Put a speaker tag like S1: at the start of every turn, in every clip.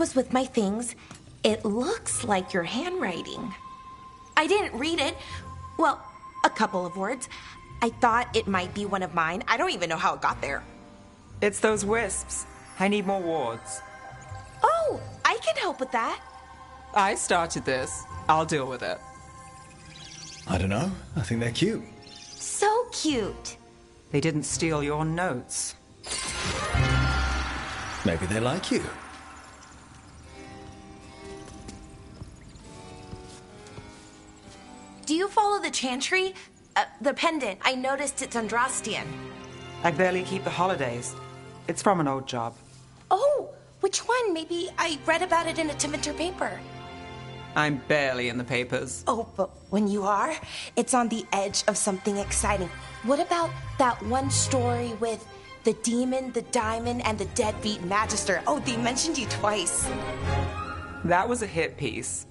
S1: was with my things. It looks like your handwriting. I didn't read it. Well, a couple of words. I thought it might be one of mine. I don't even know how it got there.
S2: It's those wisps. I need more wards.
S1: Oh, I can help with that.
S2: I started this. I'll deal with it.
S3: I don't know. I think they're cute.
S1: So cute.
S2: They didn't steal your notes.
S3: Maybe they like you.
S1: Do you follow the chantry? The pendant. I noticed it's Andrastian.
S2: I barely keep the holidays. It's from an old job.
S1: Oh, which one? Maybe I read about it in a Timenter paper.
S2: I'm barely in the papers.
S1: Oh, but when you are, it's on the edge of something exciting. What about that one story with the demon, the diamond, and the deadbeat magister? Oh, they mentioned you twice.
S2: That was a hit piece.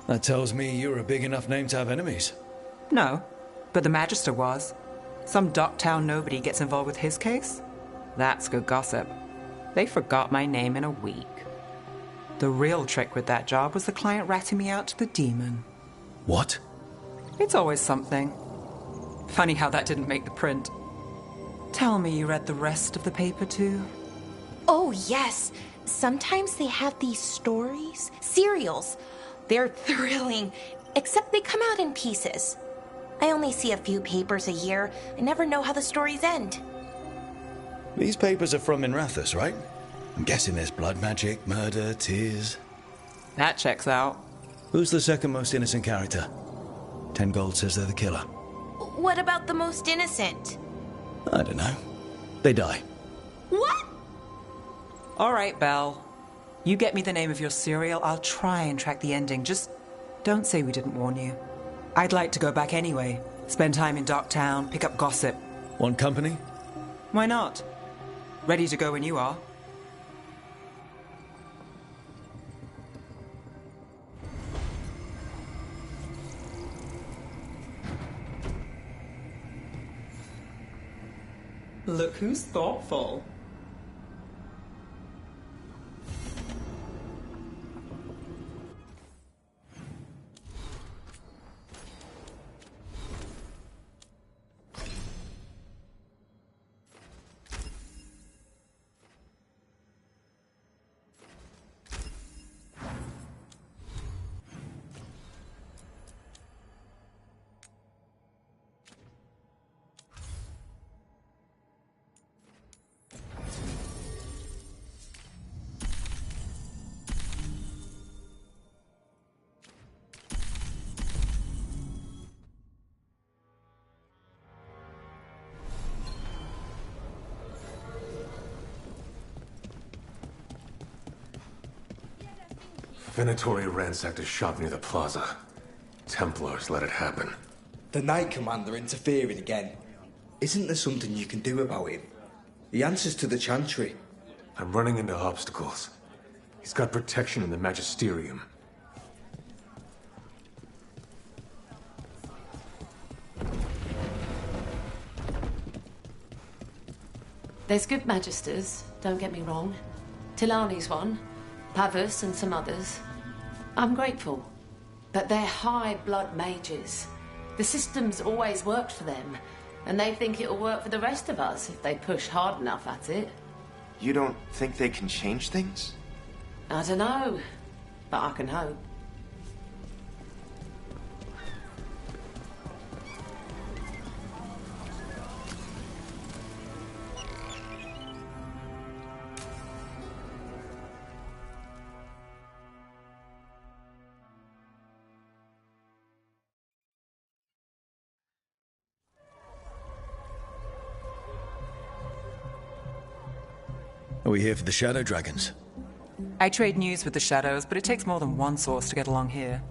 S3: That tells me you're a big enough name to have enemies.
S2: No, but the Magister was. Some Docktown nobody gets involved with his case? That's good gossip. They forgot my name in a week. The real trick with that job was the client ratting me out to the demon.
S3: What?
S2: It's always something. Funny how that didn't make the print. Tell me you read the rest of the paper too?
S1: Oh, yes. Sometimes they have these stories, serials. They're thrilling, except they come out in pieces. I only see a few papers a year. I never know how the stories end.
S3: These papers are from Minrathous, right? I'm guessing there's blood magic, murder, tears.
S2: That checks out.
S3: Who's the second most innocent character? 10 gold says they're the killer.
S1: What about the most innocent?
S3: I don't know. They die.
S1: What?
S2: All right, Belle. You get me the name of your serial, I'll try and track the ending. Just don't say we didn't warn you. I'd like to go back anyway. Spend time in Docktown, pick up gossip.
S3: Want company?
S2: Why not? Ready to go when you are. Look who's thoughtful.
S4: Venatori ransacked a shop near the plaza. Templars let it happen.
S5: The Knight Commander interfering again. Isn't there something you can do about him? He answers to the Chantry.
S4: I'm running into obstacles. He's got protection in the Magisterium.
S6: There's good magisters, don't get me wrong. Tilani's one, Pavus and some others. I'm grateful, but they're high-blood mages. The system's always worked for them, and they think it'll work for the rest of us if they push hard enough at it.
S7: You don't think they can change things?
S6: I don't know, but I can hope.
S3: Are we here for the Shadow Dragons?
S2: I trade news with the Shadows, but it takes more than one source to get along here.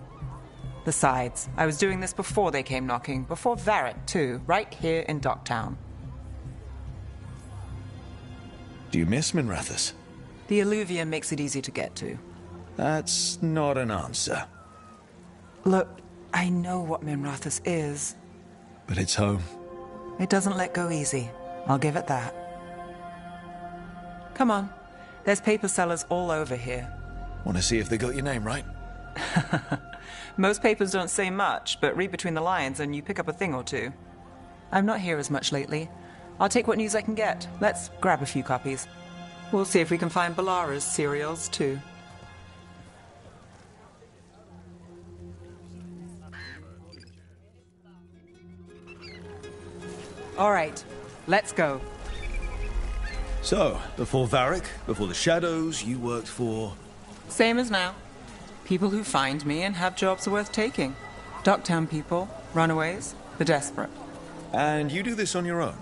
S2: Besides, I was doing this before they came knocking, before Varrett, too, right here in Docktown.
S3: Do you miss Minrathous?
S2: The Alluvia makes it easy to get to.
S3: That's not an answer.
S2: Look, I know what Minrathous is.
S3: But it's home.
S2: It doesn't let go easy. I'll give it that. Come on. There's paper sellers all over here.
S3: Want to see if they got your name right?
S2: Most papers don't say much, but read between the lines and you pick up a thing or two. I'm not here as much lately. I'll take what news I can get. Let's grab a few copies. We'll see if we can find Balara's serials, too. All right, let's go.
S3: So, before Varric, before the Shadows, you worked for...
S2: Same as now. People who find me and have jobs worth taking. Docktown people, runaways, the desperate.
S3: And you do this on your own?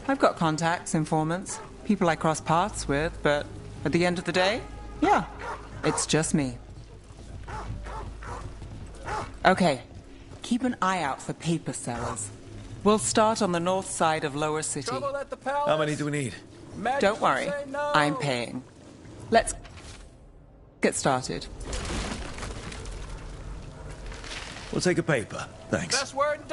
S2: I've got contacts, informants, people I cross paths with, but at the end of the day, yeah, it's just me. Okay, keep an eye out for paper sellers. We'll start on the north side of Lower City.
S3: How many do we need?
S2: Don't worry, I'm paying. Let's get started.
S3: We'll take a paper, thanks.
S8: Best word in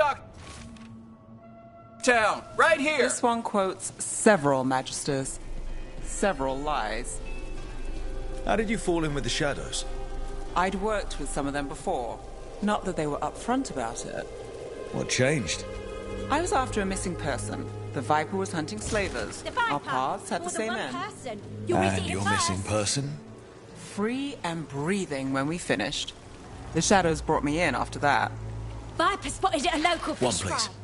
S8: Town, right here.
S2: This one quotes several magisters, several lies.
S3: How did you fall in with the Shadows?
S2: I'd worked with some of them before. Not that they were upfront about it.
S3: What changed?
S2: I was after a missing person. The Viper was hunting slavers. Our paths had the same end.
S3: And your missing person?
S2: Free and breathing when we finished. The Shadows brought me in after that.
S9: Viper spotted at a local
S3: One,
S9: fish
S3: please.
S9: fry.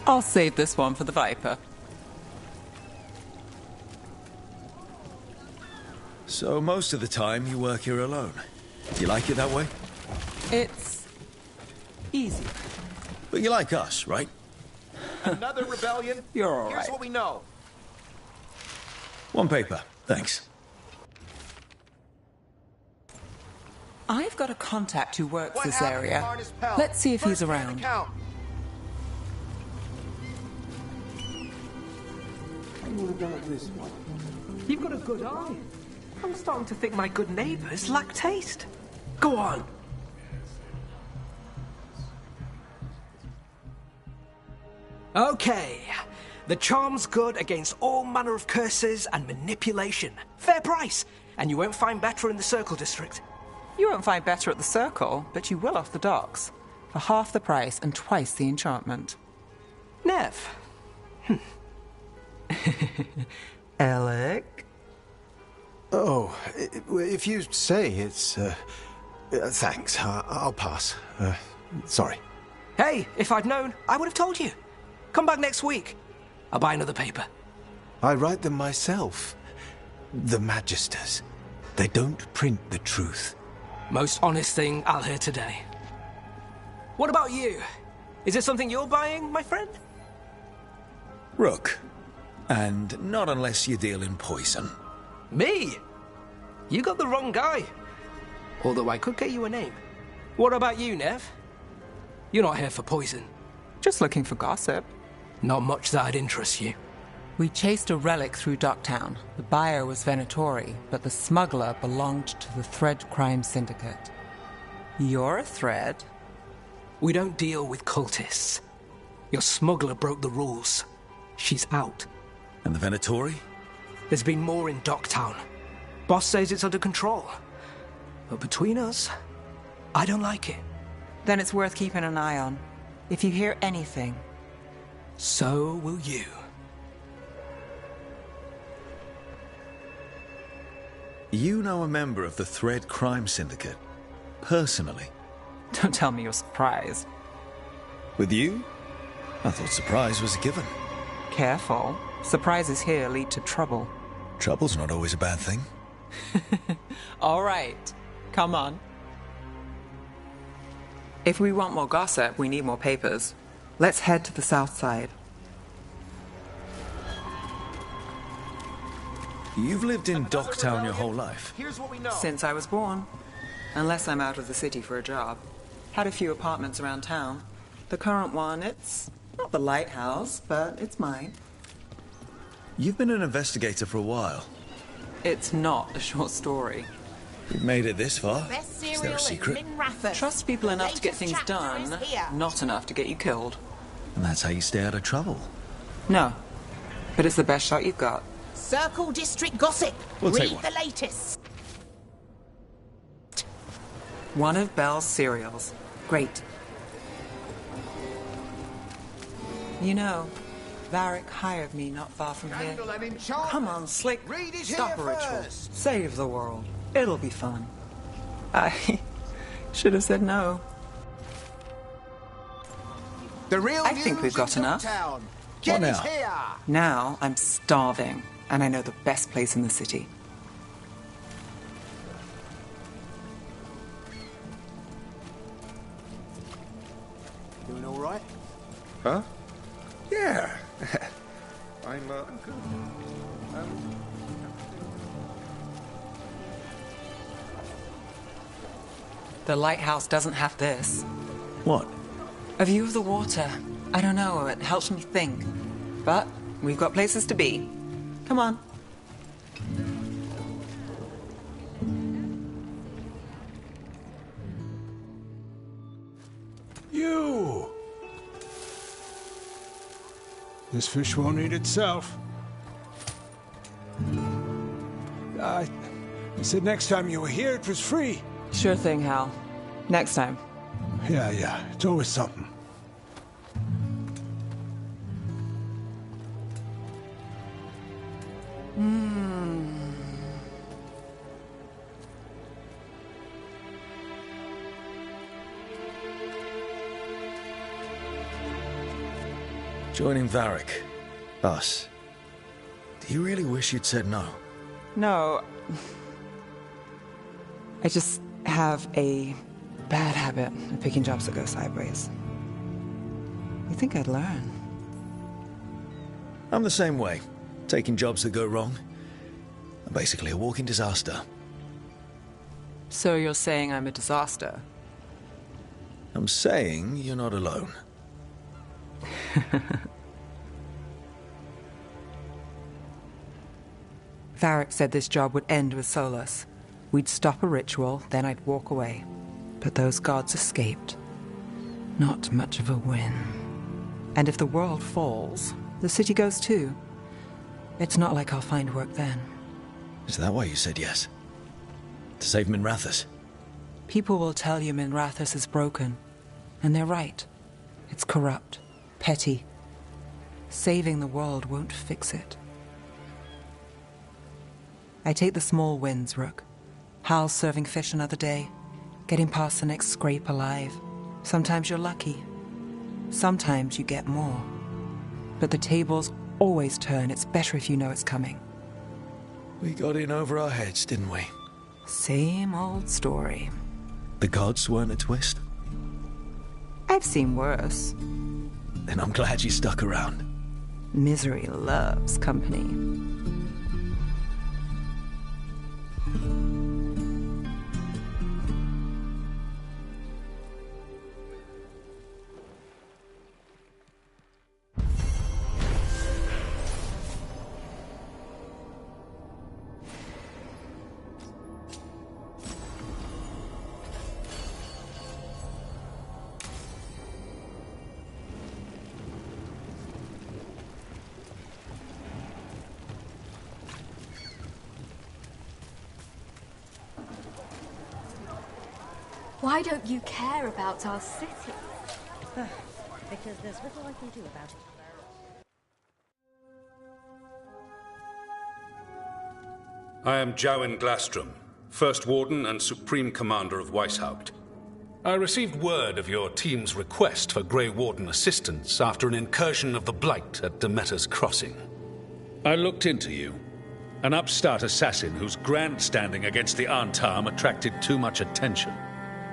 S2: I'll save this one for the Viper.
S3: So most of the time you work here alone. Do you like it that way?
S2: It's easy.
S3: But you like us, right?
S8: Another rebellion?
S2: You're all
S8: Here's
S2: right.
S8: what we know.
S3: One paper, thanks.
S2: I've got a contact who works
S8: What
S2: this
S8: happened to
S2: area.
S8: Harness Pell?
S2: Let's see if he's
S8: First-hand
S2: around.
S8: account.
S10: You've got a good eye. I'm starting to think my good neighbours lack taste. Go on. Okay. The charm's good against all manner of curses and manipulation. Fair price. And you won't find better in the Circle District.
S2: You won't find better at the Circle, but you will off the docks. For half the price and twice the enchantment.
S10: Nev.
S2: Alec?
S11: Oh, if you say it's... thanks, I'll pass. Sorry.
S10: Hey, if I'd known, I would have told you. Come back next week. I'll buy another paper.
S11: I write them myself. The Magisters. They don't print the truth.
S10: Most honest thing I'll hear today. What about you? Is it something you're buying, my friend?
S3: Rook. And not unless you deal in poison.
S10: Me? You got the wrong guy. Although I could get you a name. What about you, Nev? You're not here for poison.
S2: Just looking for gossip.
S10: Not much that'd interest you.
S2: We chased a relic through Docktown. The buyer was Venatori, but the smuggler belonged to the Thread Crime Syndicate. You're a Thread?
S10: We don't deal with cultists. Your smuggler broke the rules. She's out.
S3: And the Venatori?
S10: There's been more in Docktown. Boss says it's under control. But between us, I don't like it.
S2: Then it's worth keeping an eye on. If you hear anything.
S10: So will you.
S3: You know a member of the Thread Crime Syndicate. Personally.
S2: Don't tell me you're surprised.
S3: With you? I thought surprise was a given.
S2: Careful. Surprises here lead to trouble.
S3: Trouble's not always a bad thing.
S2: All right. Come on. If we want more gossip, we need more papers. Let's head to the south side.
S3: You've lived in Docktown your whole life.
S8: Here's what we know.
S2: Since I was born. Unless I'm out of the city for a job. Had a few apartments around town. The current one, it's not the lighthouse, but it's mine.
S3: You've been an investigator for a while.
S2: It's not a short story.
S3: We've made it this far.
S12: Best
S3: Is there
S12: cereal
S3: a
S12: is
S3: secret?
S12: Min Rathus.
S2: Trust people
S12: The
S2: enough to get
S12: latest
S2: things
S12: chapter
S2: done,
S12: is here.
S2: not enough to get you killed.
S3: And that's how you stay out of trouble.
S2: No, but it's the best shot you've got.
S12: Circle District Gossip.
S3: We'll take
S12: Read
S3: one.
S12: the latest.
S2: One of Belle's cereals. Great. You know, Varric hired me not far from here. Come on, Slick. Stop a ritual. Save the world. It'll be fun. I should have said no.
S8: The real
S2: I think we've got enough.
S3: What now?
S8: Here.
S2: Now I'm starving, and I know the best place in the city.
S8: Doing all right?
S4: Huh? Yeah. I'm good.
S2: The lighthouse doesn't have this.
S3: What?
S2: A view of the water. I don't know, it helps me think. But we've got places to be. Come on.
S11: You! This fish won't eat itself. I said next time you were here it was free.
S2: Sure thing, Hal. Next time.
S11: Yeah, it's always something.
S3: Joining Varric. Us. Do you really wish you'd said no?
S2: No. I just have a bad habit of picking jobs that go sideways. You think I'd learn?
S3: I'm the same way. Taking jobs that go wrong. I'm basically a walking disaster.
S2: So you're saying I'm a disaster?
S3: I'm saying you're not alone.
S2: Varric said this job would end with Solus. We'd stop a ritual, then I'd walk away. But those gods escaped. Not much of a win. And if the world falls, the city goes too. It's not like I'll find work then.
S3: Is that why you said yes? To save Min Rathus?
S2: People will tell you Minrathus is broken. And they're right. It's corrupt. Petty. Saving the world won't fix it. I take the small wins, Rook. Hal's serving fish another day. Getting past the next scrape alive. Sometimes you're lucky. Sometimes you get more. But the tables always turn. It's better if you know it's coming.
S3: We got in over our heads, didn't we?
S2: Same old story.
S3: The gods weren't a twist?
S2: I've seen worse.
S3: Then I'm glad you stuck around.
S2: Misery loves company.
S9: Why don't you care about our city?
S13: Because there's little I can do about it.
S14: I am Jowen Glastrom, First Warden and Supreme Commander of Weishaupt. I received word of your team's request for Grey Warden assistance after an incursion of the Blight at Demeter's Crossing. I looked into you. An upstart assassin whose grandstanding against the Antarm attracted too much attention.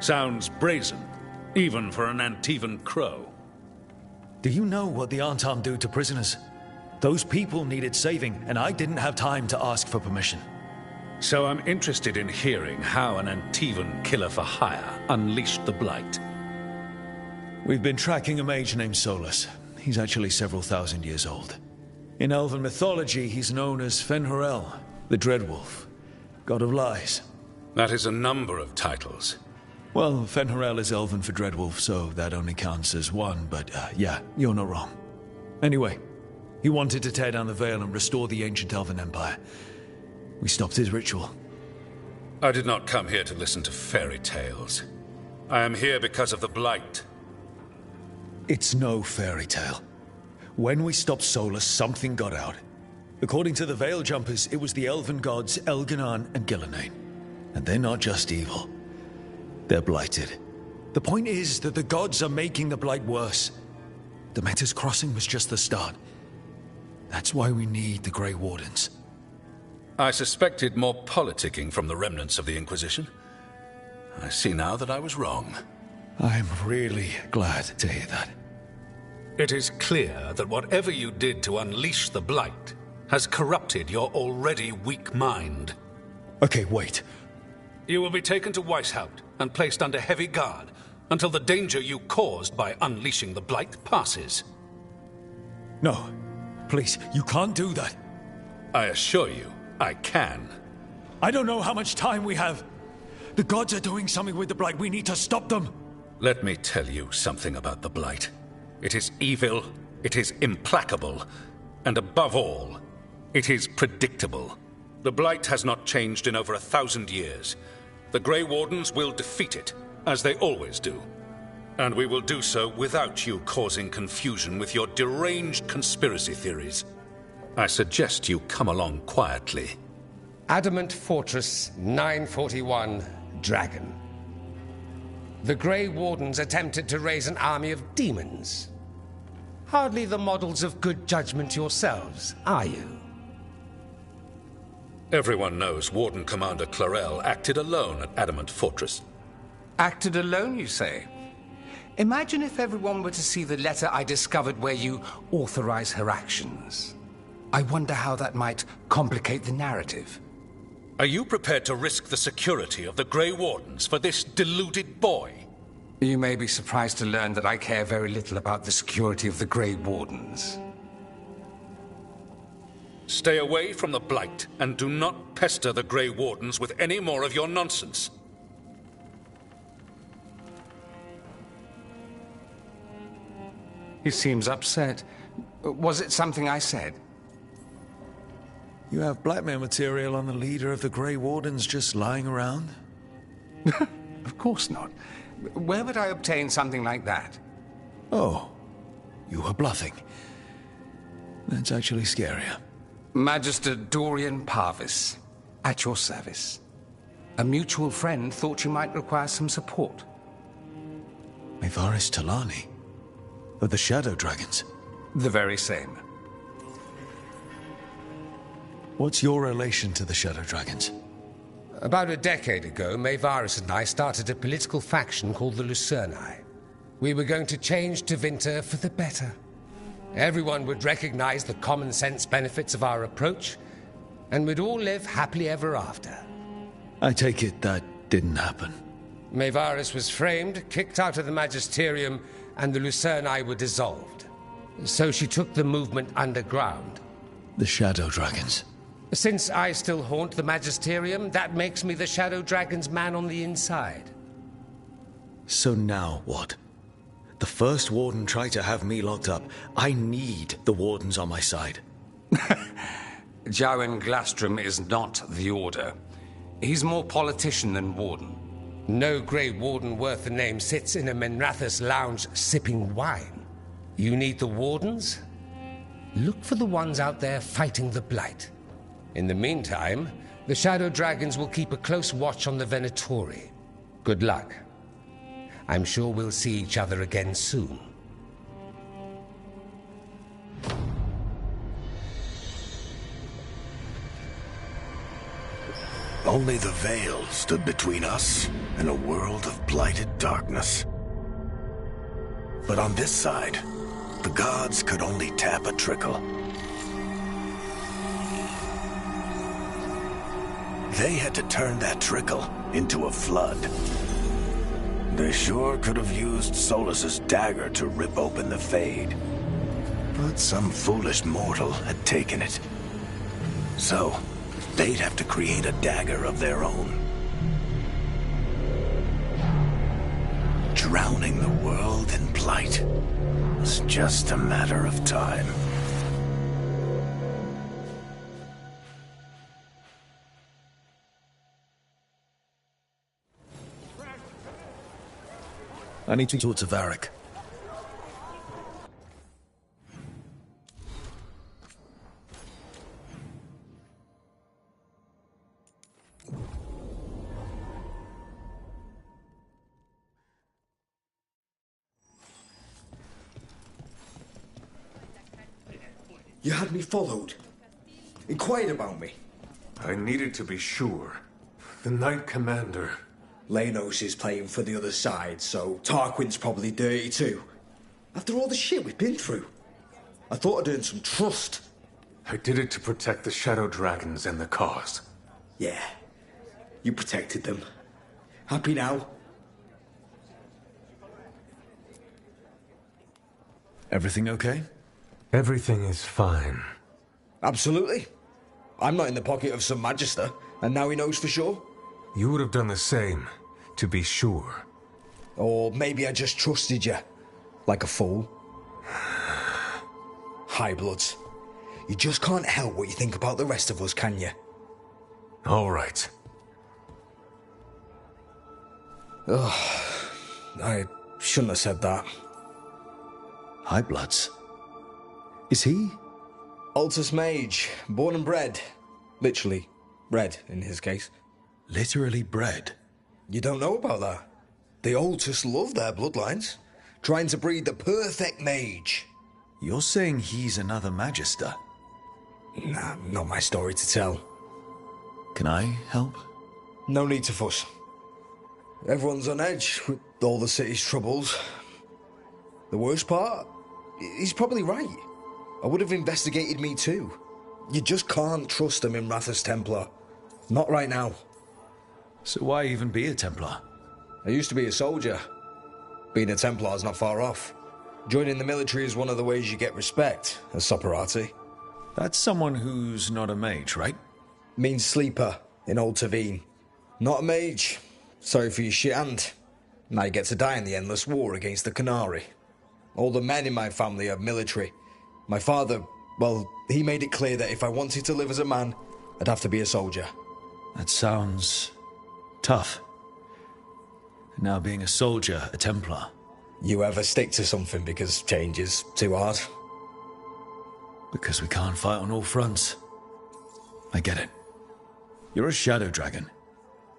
S14: Sounds brazen, even for an Antivan crow.
S3: Do you know what the Antarm do to prisoners? Those people needed saving, and I didn't have time to ask for permission.
S14: So I'm interested in hearing how an Antivan killer for hire unleashed the Blight.
S3: We've been tracking a mage named Solus. He's actually several thousand years old. In Elven mythology, he's known as Fen'Harel, the Dreadwolf, god of lies.
S14: That is a number of titles.
S3: Well, Fen'Harel is Elven for Dreadwolf, so that only counts as one, but yeah, you're not wrong. Anyway, he wanted to tear down the Veil and restore the ancient Elven Empire. We stopped his ritual.
S14: I did not come here to listen to fairy tales. I am here because of the Blight.
S3: It's no fairy tale. When we stopped Solus, something got out. According to the Veil Jumpers, it was the Elven gods Elganan and Gillenane. And they're not just evil. They're blighted. The point is that the gods are making the Blight worse. Demeter's Crossing was just the start. That's why we need the Grey Wardens.
S14: I suspected more politicking from the remnants of the Inquisition. I see now that I was wrong.
S3: I'm really glad to hear that.
S14: It is clear that whatever you did to unleash the Blight has corrupted your already weak mind.
S3: Okay, wait.
S14: You will be taken to Weishaupt and placed under heavy guard until the danger you caused by unleashing the Blight passes.
S3: No. Please, you can't do that.
S14: I assure you, I can.
S3: I don't know how much time we have. The gods are doing something with the Blight. We need to stop them.
S14: Let me tell you something about the Blight. It is evil, it is implacable, and above all, it is predictable. The Blight has not changed in over 1,000 years. The Grey Wardens will defeat it, as they always do. And we will do so without you causing confusion with your deranged conspiracy theories. I suggest you come along quietly.
S13: Adamant Fortress 941, Dragon. The Grey Wardens attempted to raise an army of demons. Hardly the models of good judgment yourselves, are you?
S14: Everyone knows Warden Commander Clarel acted alone at Adamant Fortress.
S13: Acted alone, you say? Imagine if everyone were to see the letter I discovered where you authorize her actions. I wonder how that might complicate the narrative.
S14: Are you prepared to risk the security of the Grey Wardens for this deluded boy?
S13: You may be surprised to learn that I care very little about the security of the Grey Wardens.
S14: Stay away from the Blight, and do not pester the Grey Wardens with any more of your nonsense.
S13: He seems upset. Was it something I said?
S3: You have blackmail material on the leader of the Grey Wardens just lying around?
S13: Of course not. Where would I obtain something like that?
S3: Oh, you were bluffing. That's actually scarier.
S13: Magister Dorian Parvis, at your service. A mutual friend thought you might require some support.
S3: Maevaris Talani? Of the Shadow Dragons?
S13: The very same.
S3: What's your relation to the Shadow Dragons?
S13: About a decade ago, Maevaris and I started a political faction called the Lucerni. We were going to change Tevinter for the better. Everyone would recognize the common sense benefits of our approach, and we'd all live happily ever after.
S3: I take it that didn't happen.
S13: Maevaris was framed, kicked out of the Magisterium, and the Lucerni were dissolved. So she took the movement underground.
S3: The Shadow Dragons.
S13: Since I still haunt the Magisterium, that makes me the Shadow Dragon's man on the inside.
S3: So now what? The first Warden tried to have me locked up. I need the Wardens on my side.
S13: Jowen Glastrom is not the Order. He's more politician than Warden. No Grey Warden worth the name sits in a Menrathus lounge sipping wine. You need the Wardens? Look for the ones out there fighting the Blight. In the meantime, the Shadow Dragons will keep a close watch on the Venatori. Good luck. I'm sure we'll see each other again soon.
S15: Only the Veil stood between us and a world of blighted darkness. But on this side, the gods could only tap a trickle. They had to turn that trickle into a flood. They sure could have used Solus's dagger to rip open the Fade. But some foolish mortal had taken it. So, they'd have to create a dagger of their own. drowning the world in blight. It's just a matter of time.
S3: I need to talk to Varric.
S5: You had me followed. Inquired about me.
S4: I needed to be sure. The Knight Commander.
S5: Lanos is playing for the other side, so Tarquin's probably dirty too. After all the shit we've been through. I thought I'd earned some trust.
S4: I did it to protect the Shadow Dragons and the cause.
S5: Yeah. You protected them. Happy now?
S3: Everything okay?
S4: Everything is fine.
S5: Absolutely. I'm not in the pocket of some Magister, and now he knows for sure.
S4: You would have done the same, to be sure.
S5: Or maybe I just trusted you. Like a fool. High Bloods. You just can't help what you think about the rest of us, can you?
S4: All right.
S5: Ugh. I shouldn't have said that.
S3: High Bloods? Is he?
S5: Altus Mage, born and bred. Literally, bred in his case.
S3: Literally bred?
S5: You don't know about that? The Altus love their bloodlines, trying to breed the perfect mage.
S3: You're saying he's another Magister?
S5: Nah, not my story to tell.
S3: Can I help?
S5: No need to fuss. Everyone's on edge with all the city's troubles. The worst part? He's probably right. I would have investigated me too. You just can't trust them in Rathus Templar. Not right now.
S3: So why even be a Templar?
S5: I used to be a soldier. Being a Templar's not far off. Joining the military is one of the ways you get respect, as Soperati.
S3: That's someone who's not a mage, right?
S5: Means sleeper in Old Tavine. Not a mage. Sorry for your shit hand. Now you get to die in the endless war against the Canary. All the men in my family are military. My father, well, he made it clear that if I wanted to live as a man, I'd have to be a soldier.
S3: That sounds tough. Now being a soldier, a Templar.
S5: You ever stick to something because change is too hard?
S3: Because we can't fight on all fronts. I get it. You're a Shadow Dragon.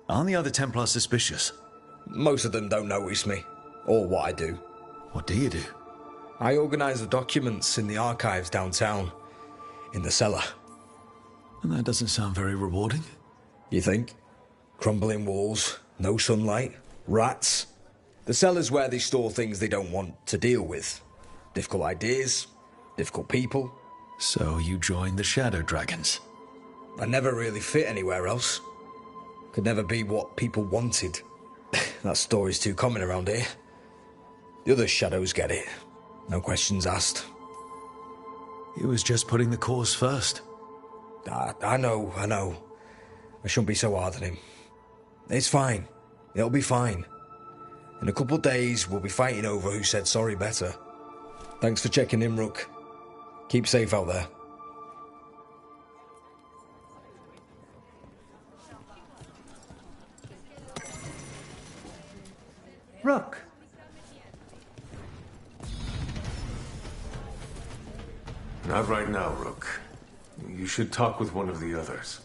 S3: Aren't the other Templars suspicious?
S5: Most of them don't notice me, or what I do.
S3: What do you do?
S5: I organise the documents in the archives downtown, in the cellar.
S3: And that doesn't sound very rewarding.
S5: You think? Crumbling walls, no sunlight, rats. The cellar's where they store things they don't want to deal with. Difficult ideas, difficult people.
S3: So you joined the Shadow Dragons?
S5: I never really fit anywhere else. Could never be what people wanted. That story's too common around here. The other shadows get it. No questions asked.
S3: He was just putting the cause first.
S5: I know. I shouldn't be so hard on him. It's fine. It'll be fine. In a couple of days, we'll be fighting over who said sorry better. Thanks for checking in, Rook. Keep safe out there.
S16: Rook.
S4: Not right now, Rook. You should talk with one of the others.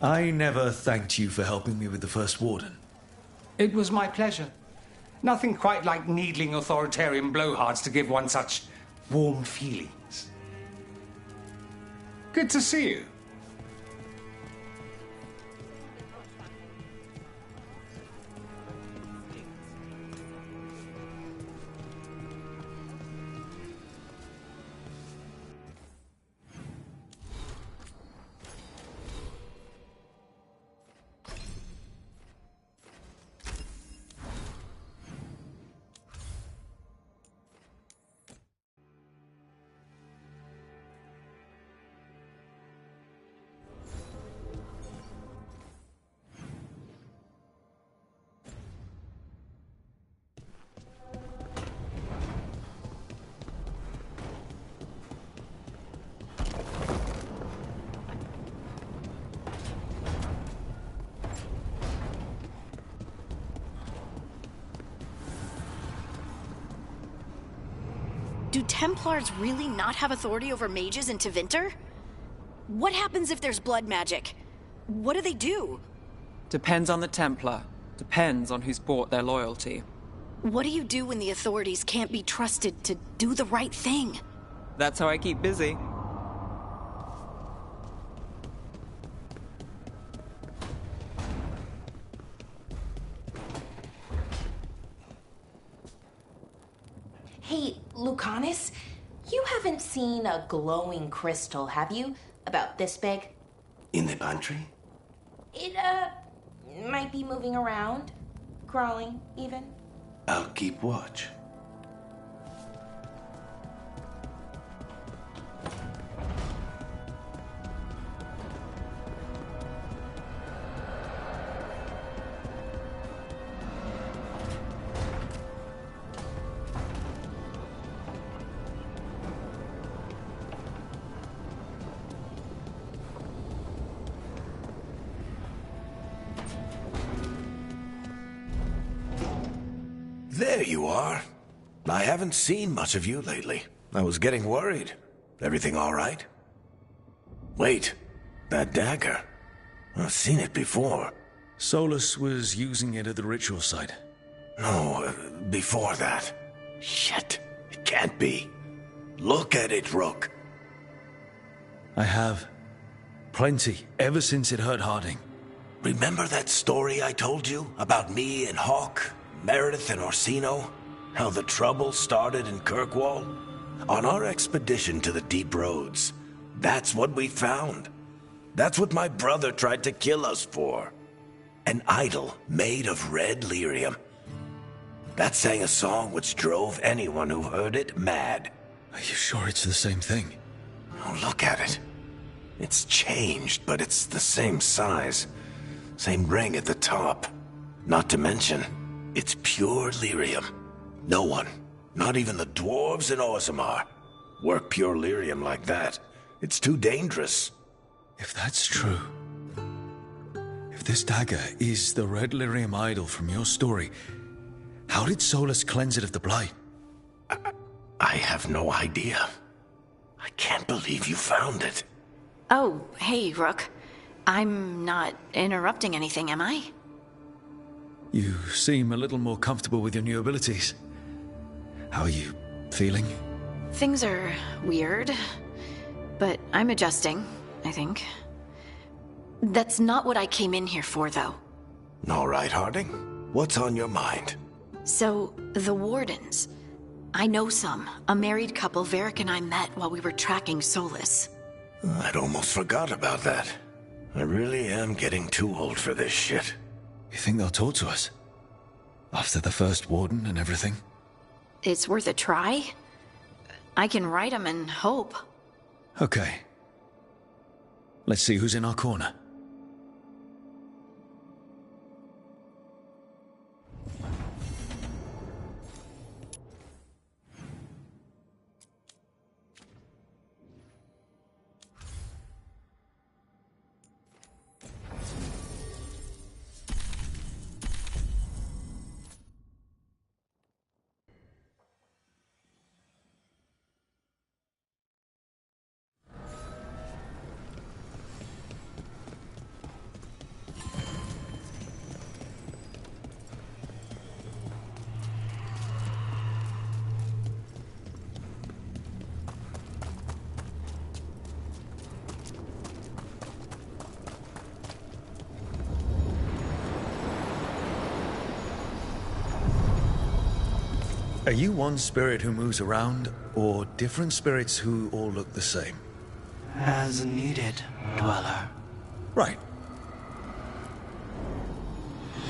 S3: I never thanked you for helping me with the First Warden.
S13: It was my pleasure. Nothing quite like needling authoritarian blowhards to give one such warm feelings. Good to see you.
S16: Do Templars really not have authority over mages in Tevinter? What happens if there's blood magic? What do they do?
S2: Depends on the Templar. Depends on who's bought their loyalty.
S16: What do you do when the authorities can't be trusted to do the right thing?
S2: That's how I keep busy.
S1: Hey, Lucanus, you haven't seen a glowing crystal, have you? About this big?
S15: In the pantry?
S1: It, might be moving around. Crawling, even.
S15: I'll keep watch. There you are. I haven't seen much of you lately. I was getting worried. Everything all right? Wait, that dagger. I've seen it before.
S3: Solus was using it at the ritual site.
S15: No, before that. Shit, it can't be. Look at it, Rook.
S3: I have. Plenty, ever since it hurt Harding.
S15: Remember that story I told you about me and Hawk, Meredith and Orsino? How the trouble started in Kirkwall? On our expedition to the Deep Roads, that's what we found. That's what my brother tried to kill us for. An idol made of red lyrium. That sang a song which drove anyone who heard it mad.
S3: Are you sure it's the same thing?
S15: Oh, look at it. It's changed, but it's the same size. Same ring at the top. Not to mention, it's pure lyrium. No one, not even the dwarves in Orzammar, work pure lyrium like that. It's too dangerous.
S3: If that's true, if this dagger is the red lyrium idol from your story, how did Solus cleanse it of the blight?
S15: I have no idea. I can't believe you found it.
S16: Oh, hey, Rook. I'm not interrupting anything, am I?
S3: You seem a little more comfortable with your new abilities. How are you feeling?
S16: Things are weird, but I'm adjusting, I think. That's not what I came in here for, though.
S15: All right, Harding. What's on your mind?
S16: So, the Wardens. I know some. A married couple Varric and I met while we were tracking Solus.
S15: I'd almost forgot about that. I really am getting too old for this shit.
S3: You think they'll talk to us? After the first Warden and everything?
S16: It's worth a try. I can write them and hope.
S3: Okay. Let's see who's in our corner. Are you one spirit who moves around, or different spirits who all look the same?
S17: As needed, Dweller.
S3: Right.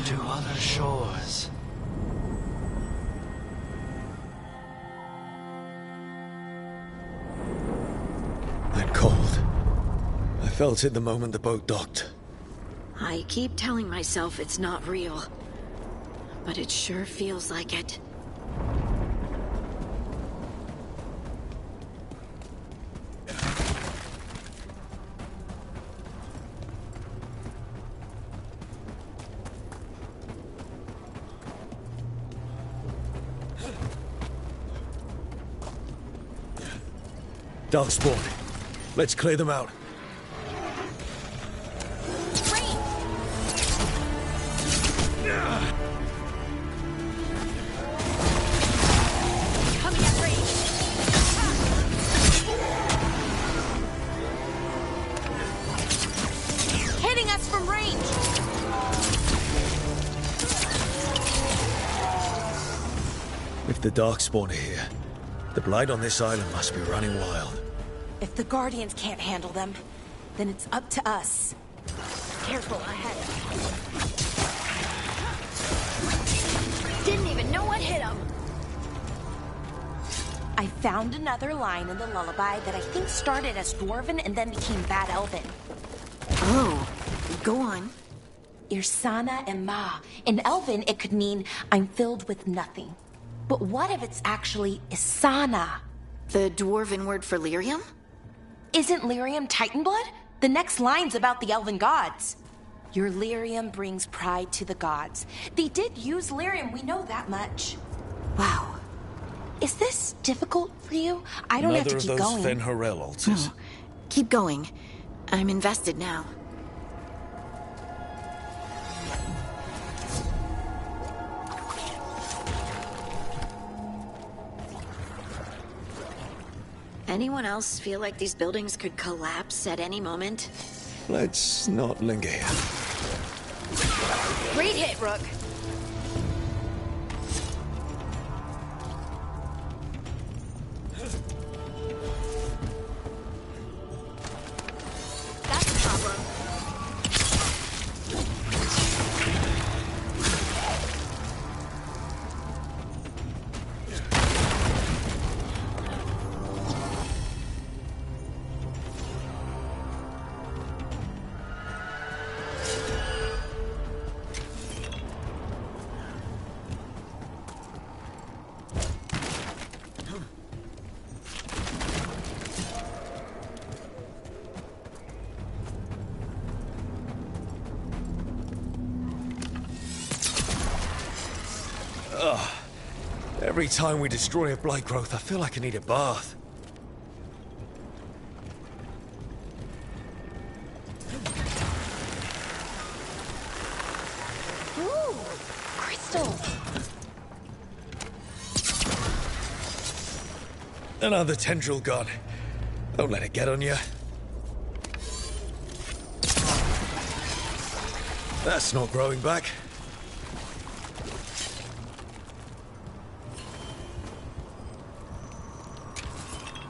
S17: To other shores.
S3: That cold. I felt it the moment the boat docked.
S16: I keep telling myself it's not real, but it sure feels like it.
S3: Darkspawn. Let's clear them out.
S1: Coming at range. Hitting us from range.
S3: If the Darkspawn are here, the Blight on this island must be running wild.
S1: If the Guardians can't handle them, then it's up to us. Careful ahead.
S9: Didn't even know what hit him.
S1: I found another line in the lullaby that I think started as Dwarven and then became Bad Elven.
S16: Oh, go on.
S1: Irsana and Ma. In Elven, it could mean I'm filled with nothing. But what if it's actually Isana?
S16: The Dwarven word for lyrium?
S1: Isn't lyrium Titan blood? The next line's about the elven gods. Your lyrium brings pride to the gods. They did use lyrium, we know that much.
S16: Wow.
S1: Is this difficult for you? I don't have to keep going.
S3: Another of those Fen'Harel altars.
S16: No. Keep going. I'm invested now. Anyone else feel like these buildings could collapse at any moment?
S3: Let's not linger here.
S9: Great hit, Rook. That's a problem.
S3: Ugh. Every time we destroy a blight growth, I feel like I need a bath.
S1: Ooh, crystal.
S3: Another tendril gone. Don't let it get on you. That's not growing back.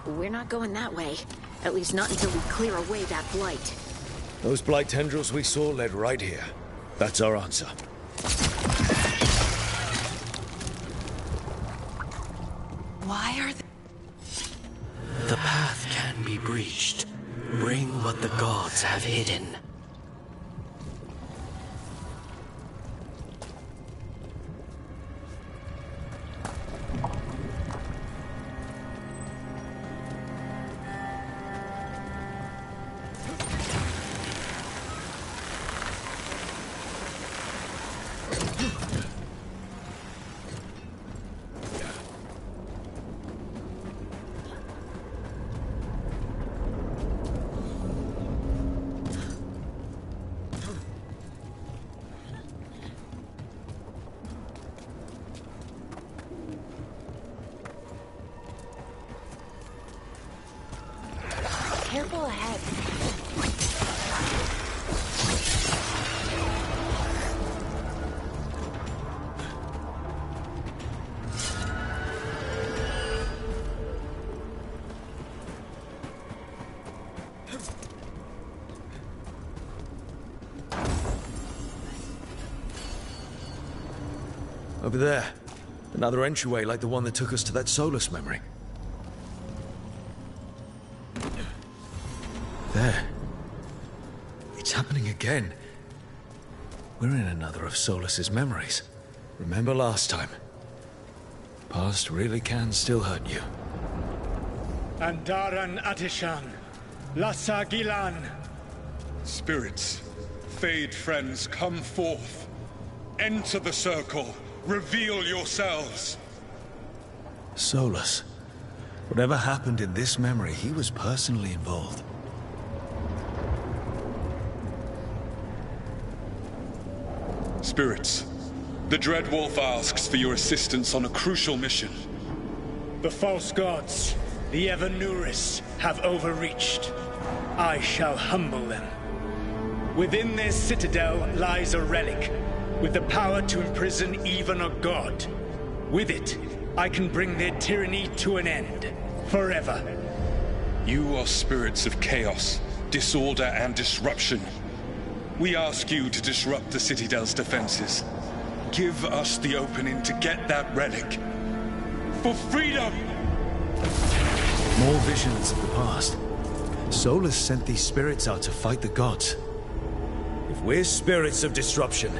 S16: We're not going that way. At least not until we clear away that blight.
S3: Those blight tendrils we saw led right here. That's our answer.
S1: Why are they...
S17: The path can be breached. Bring what the gods have hidden.
S1: Careful ahead.
S3: Over there. Another entryway like the one that took us to that Solus memory. There. It's happening again. We're in another of Solus's memories. Remember last time? Past really can still hurt you.
S18: Andaran Atishan, Lassa Gilan.
S19: Spirits, Fade friends, come forth. Enter the circle. Reveal yourselves.
S3: Solus. Whatever happened in this memory, he was personally involved.
S19: Spirits, the Dread Wolf asks for your assistance on a crucial mission.
S18: The false gods, the Evanuris, have overreached. I shall humble them. Within their citadel lies a relic, with the power to imprison even a god. With it, I can bring their tyranny to an end, forever.
S19: You are spirits of chaos, disorder, and disruption. We ask you to disrupt the Citadel's defenses. Give us the opening to get that relic. For freedom!
S3: More visions of the past. Solus sent these spirits out to fight the gods. If we're spirits of disruption,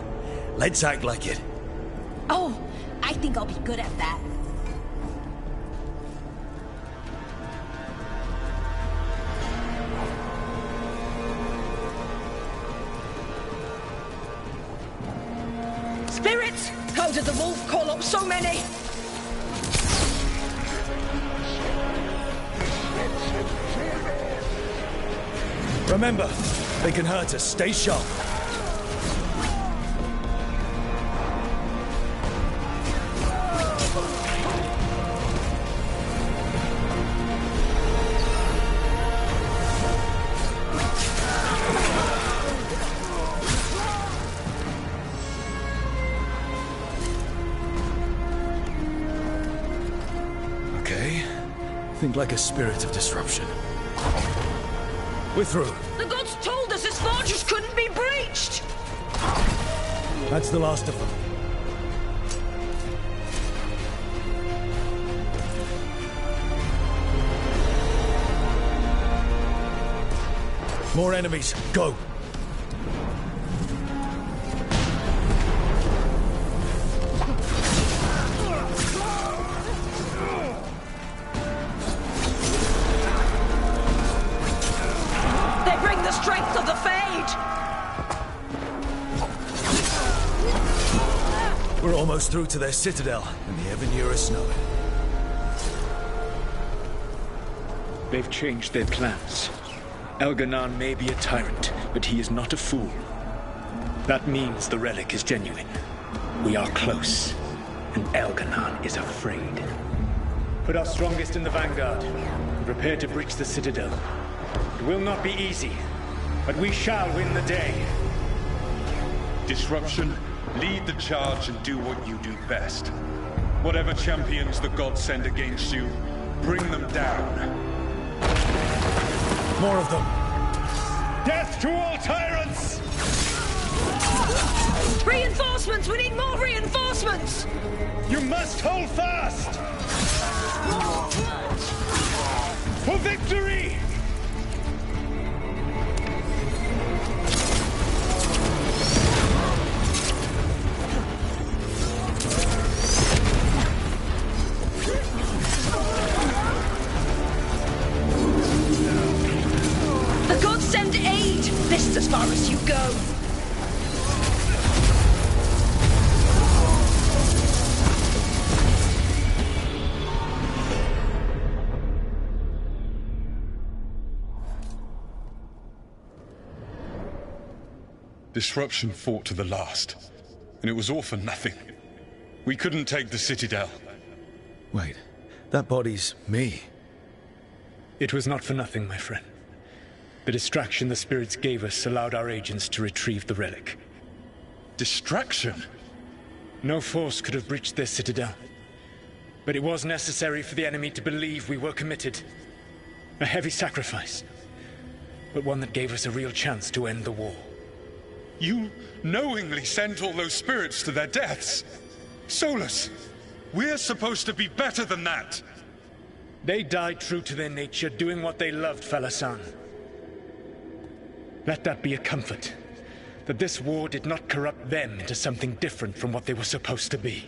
S3: let's act like it.
S12: Oh, I think I'll be good at that.
S20: Spirits! How did the wolf call up so many?
S3: Remember, they can hurt us. Stay sharp. Okay. Think like a spirit of disruption. We're through.
S20: The gods told us this fortress couldn't be breached!
S3: That's the last of them. More enemies. Go!
S20: Strength of the Fade!
S3: We're almost through to their citadel, and the Evanuris know it.
S18: They've changed their plans. Elganon may be a tyrant, but he is not a fool. That means the relic is genuine. We are close, and Elganon is afraid. Put our strongest in the vanguard, and prepare to breach the citadel. It will not be easy, but we shall win the day.
S19: Disruption, lead the charge and do what you do best. Whatever champions the gods send against you, bring them down.
S3: More of them.
S18: Death to all tyrants!
S20: Reinforcements! We need more reinforcements!
S18: You must hold fast! For victory!
S20: The gods send aid! This is as far as you go.
S19: Disruption fought to the last, and it was all for nothing. We couldn't take the Citadel.
S3: Wait, that body's me.
S18: It was not for nothing, my friend. The distraction the spirits gave us allowed our agents to retrieve the relic.
S19: Distraction?
S18: No force could have breached their citadel. But it was necessary for the enemy to believe we were committed. A heavy sacrifice, but one that gave us a real chance to end the war.
S19: You knowingly sent all those spirits to their deaths. Solus, we're supposed to be better than that.
S18: They died true to their nature, doing what they loved, Falasan. Let that be a comfort, that this war did not corrupt them into something different from what they were supposed to be.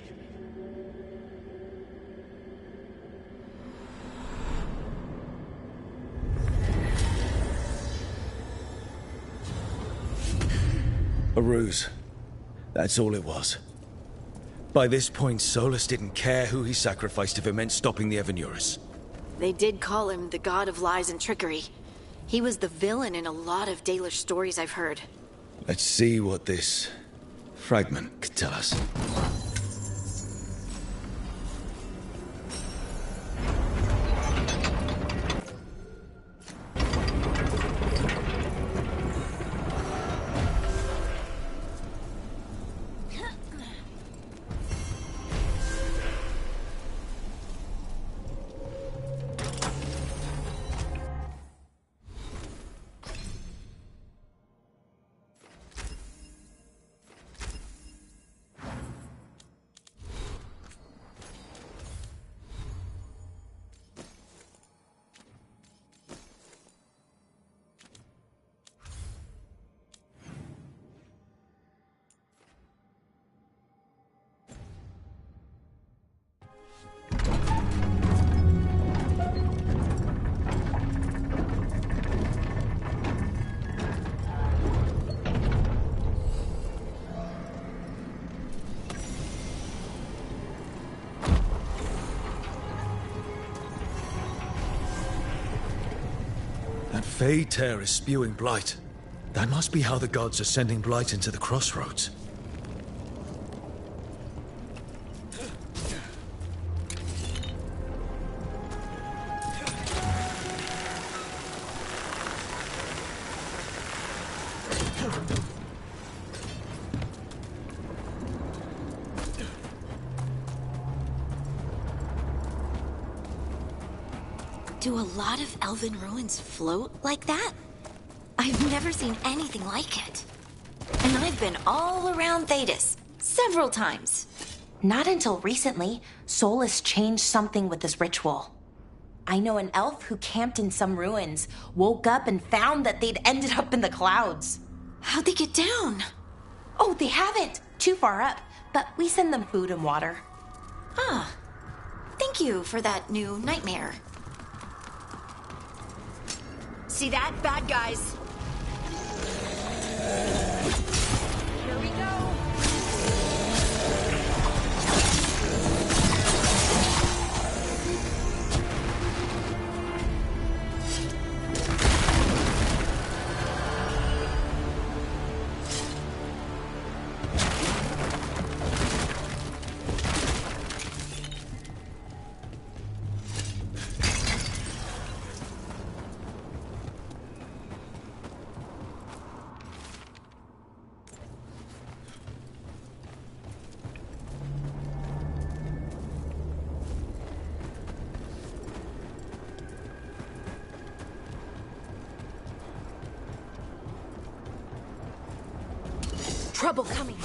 S3: A ruse. That's all it was. By this point, Solus didn't care who he sacrificed if it meant stopping the Evanuris.
S16: They did call him the god of lies and trickery. He was the villain in a lot of Dalish stories I've heard.
S3: Let's see what this fragment could tell us. That Fey tear is spewing blight. That must be how the gods are sending blight into the crossroads.
S16: Do a lot of elven ruins float like that? I've never seen anything like it. And I've been all around Thedas, several times.
S1: Not until recently, Solus changed something with this ritual. I know an elf who camped in some ruins, woke up and found that they'd ended up in the clouds.
S16: How'd they get down?
S1: Oh, they haven't. Too far up, but we send them food and water.
S16: Ah, thank you for that new nightmare. See that, bad guys?
S1: Here we go.
S12: Trouble coming.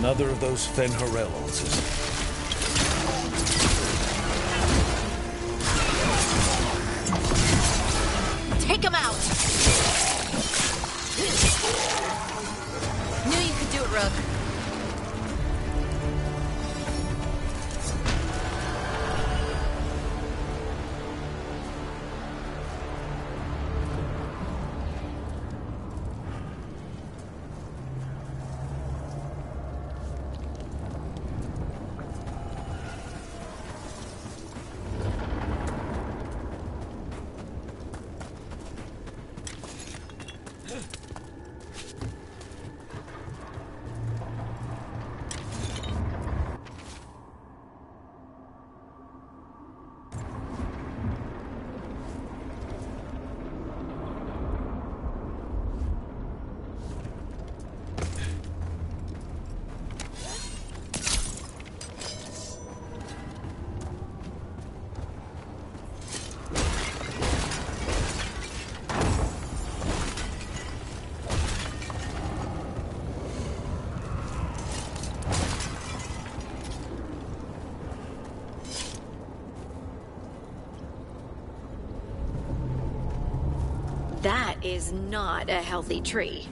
S3: Another of those Fen Harel altars.
S16: Take him out! Knew you could do it, Rook. That is not a healthy tree.